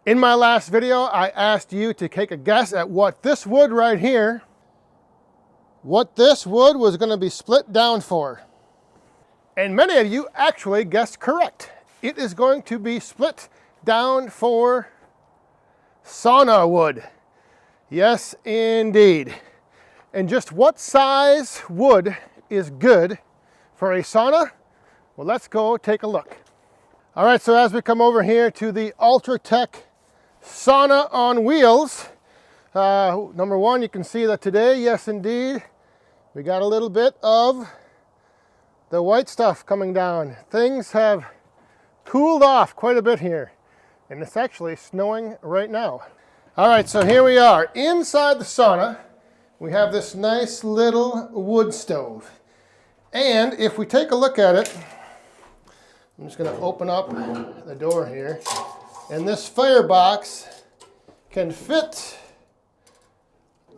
In my last video, I asked you to take a guess at what this wood right here, what this wood was going to be split down for. And many of you actually guessed correct. It is going to be split down for sauna wood. Yes, indeed. And just what size wood is good for a sauna? Well, let's go take a look. All right, so as we come over here to the Ultratech sauna on wheels, number one, you can see that today, yes indeed, we got a little bit of the white stuff coming down. Things have cooled off quite a bit here, and it's actually snowing right now. All right, so here we are inside the sauna. We have this nice little wood stove, and if we take a look at it, I'm just going to open up the door here. And this firebox can fit,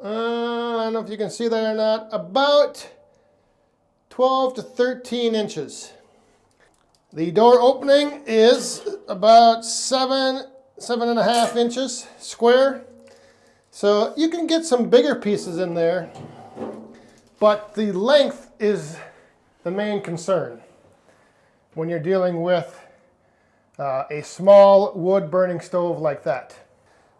I don't know if you can see that or not, about 12 to 13 inches. The door opening is about 7.5 inches square. So you can get some bigger pieces in there, but the length is the main concern when you're dealing with a small wood burning stove like that.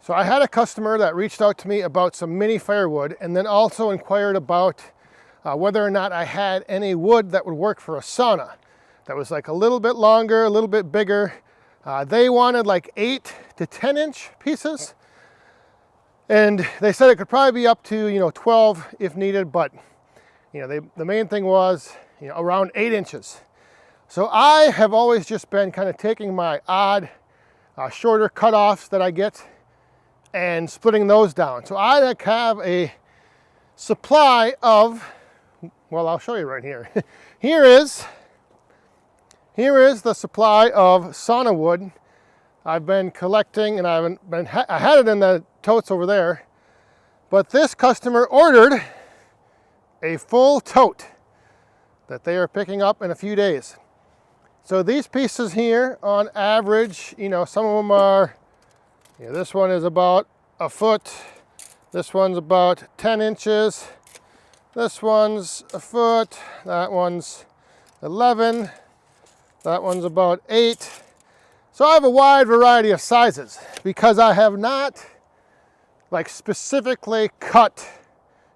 So I had a customer that reached out to me about some mini firewood, and then also inquired about whether or not I had any wood that would work for a sauna that was like a little bit longer, a little bit bigger. They wanted like 8 to 10 inch pieces, and they said it could probably be up to 12 if needed, but the main thing was around 8 inches. So I have always just been kind of taking my odd, shorter cutoffs that I get and splitting those down. So I have a supply of, well, I'll show you right here. Here is the supply of sauna wood I've been collecting, and I had it in the totes over there, but this customer ordered a full tote that they are picking up in a few days. So these pieces here, on average, some of them are, this one is about a foot, this one's about 10 inches, this one's a foot, that one's 11, that one's about 8. So I have a wide variety of sizes because I have not specifically cut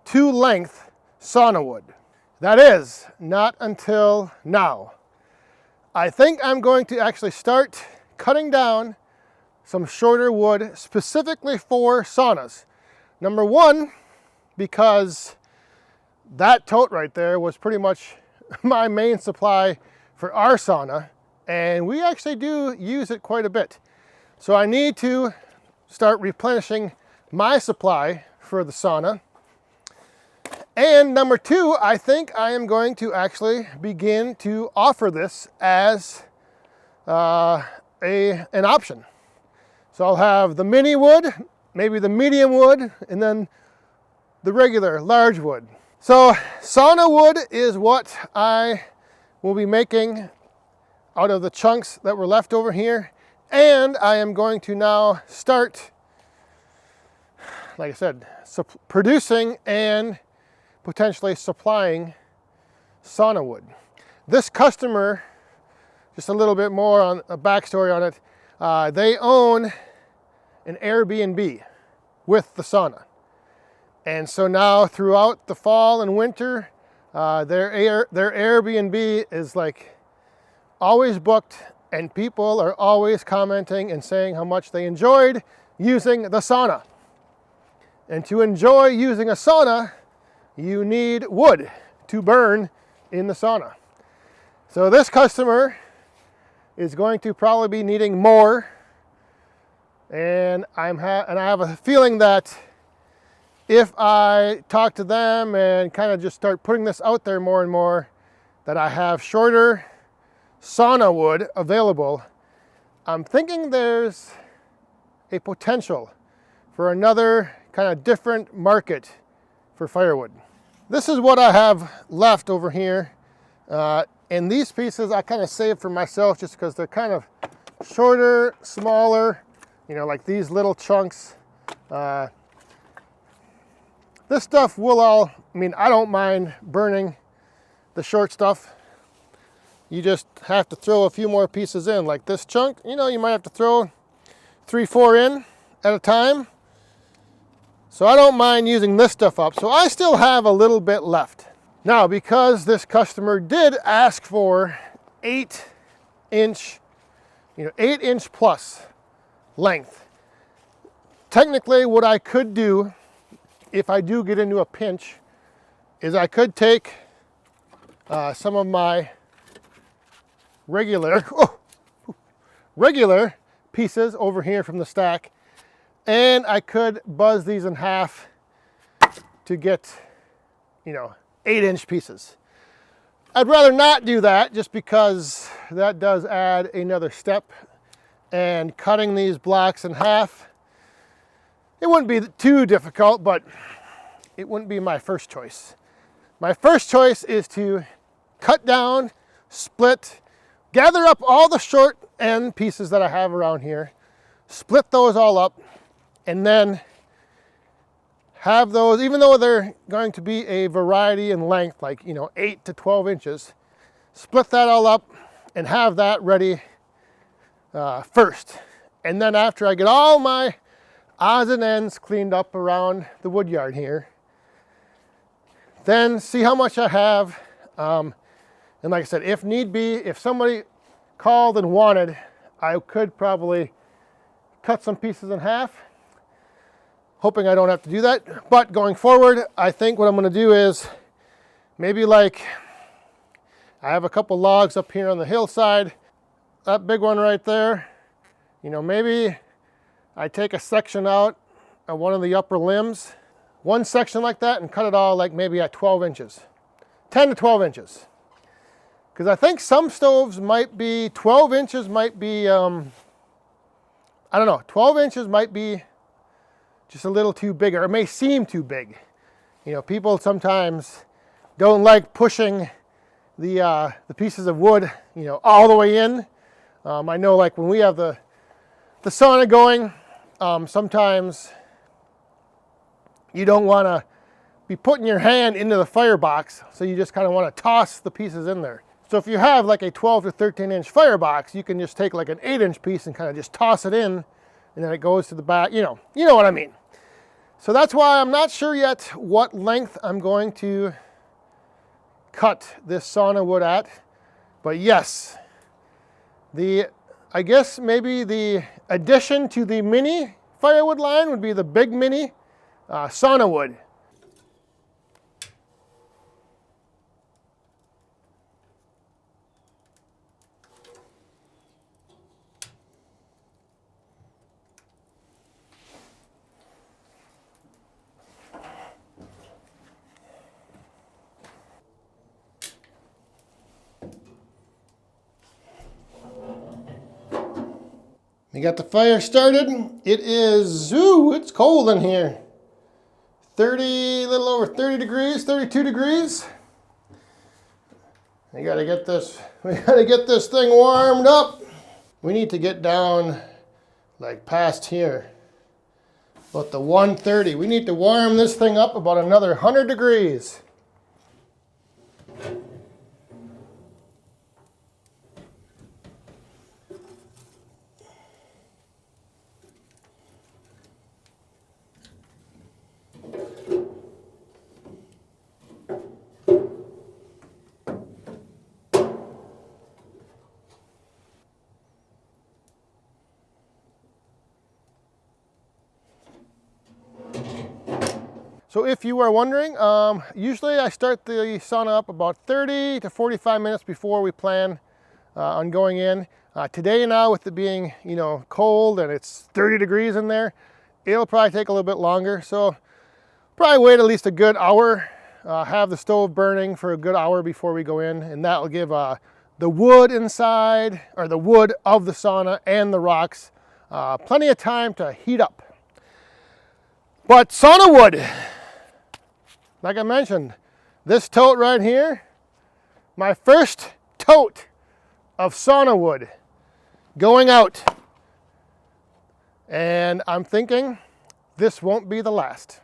to length sauna wood. That is, not until now. I think I'm going to actually start cutting down some shorter wood specifically for saunas. Number one, because that tote right there was pretty much my main supply for our sauna, and we actually do use it quite a bit. So I need to start replenishing my supply for the sauna. And number two, I think I am going to actually begin to offer this as an option. So I'll have the mini wood, maybe the medium wood, and then the regular large wood. So sauna wood is what I will be making out of the chunks that were left over here. And I am going to now start, like I said, producing and potentially supplying sauna wood. This customer, just a little bit more on a backstory on it, they own an Airbnb with the sauna. And so now throughout the fall and winter, their Airbnb is always booked, and people are always commenting and saying how much they enjoyed using the sauna. And to enjoy using a sauna, you need wood to burn in the sauna. So this customer is going to probably be needing more, and I have a feeling that if I talk to them and kind of just start putting this out there more and more, that I have shorter sauna wood available, I'm thinking there's a potential for another kind of different market for firewood. This is what I have left over here. And these pieces I kind of saved for myself just because they're kind of shorter, smaller, You know, like these little chunks. This stuff will all, I mean, I don't mind burning the short stuff. You just have to throw a few more pieces in. Like this chunk, you know, you might have to throw 3-4 in at a time. So I don't mind using this stuff up. So I still have a little bit left. Now, because this customer did ask for 8-inch, you know, 8-inch plus length. Technically, what I could do, if I do get into a pinch, is I could take some of my regular pieces over here from the stack, and I could buzz these in half to get, you know, 8-inch pieces. I'd rather not do that just because that does add another step, and cutting these blocks in half, it wouldn't be too difficult, but it wouldn't be my first choice. My first choice is to cut down, split, gather up all the short end pieces that I have around here, split those all up, and then have those, even though they're going to be a variety in length, like, you know, 8 to 12 inches, split that all up and have that ready first. And then after I get all my odds and ends cleaned up around the wood yard here, then see how much I have. And like I said, if need be, if somebody called and wanted, I could probably cut some pieces in half, hoping I don't have to do that. But going forward, I think what I'm going to do is maybe, like, I have a couple logs up here on the hillside, that big one right there, you know, maybe I take a section out of one of the upper limbs, one section like that, and cut it all like maybe at 12 inches, 10 to 12 inches. Because I think some stoves might be, 12 inches might be, I don't know, 12 inches might be just a little too big, or it may seem too big. You know, people sometimes don't like pushing the pieces of wood, you know, all the way in. I know, like, when we have the sauna going, sometimes you don't want to be putting your hand into the firebox, so you just kind of want to toss the pieces in there. So if you have like a 12 to 13 inch firebox, you can just take like an 8-inch piece and kind of just toss it in, and then it goes to the back, you know what I mean. So that's why I'm not sure yet what length I'm going to cut this sauna wood at. But yes, I guess maybe the addition to the mini firewood line would be the big mini sauna wood. We got the fire started. It is, it's cold in here. A little over 30 degrees, 32 degrees. We gotta get this thing warmed up. We need to get down like past here, about the 130. We need to warm this thing up about another 100 degrees. So if you are wondering, usually I start the sauna up about 30 to 45 minutes before we plan on going in. Today now, with it being, you know, cold and it's 30 degrees in there, it'll probably take a little bit longer. So probably wait at least a good hour, have the stove burning for a good hour before we go in, and that will give the wood inside, or the wood of the sauna and the rocks, plenty of time to heat up. But sauna wood, like I mentioned, this tote right here, my first tote of sauna wood going out. And I'm thinking this won't be the last.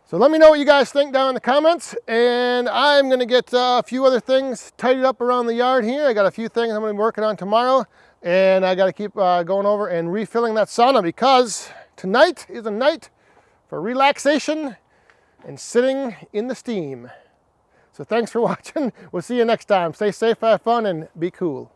So let me know what you guys think down in the comments, and I'm gonna get a few other things tidied up around the yard here. I got a few things I'm gonna be working on tomorrow, and I gotta keep going over and refilling that sauna because tonight is a night for relaxation and sitting in the steam. So thanks for watching. We'll see you next time. Stay safe, have fun, and be cool.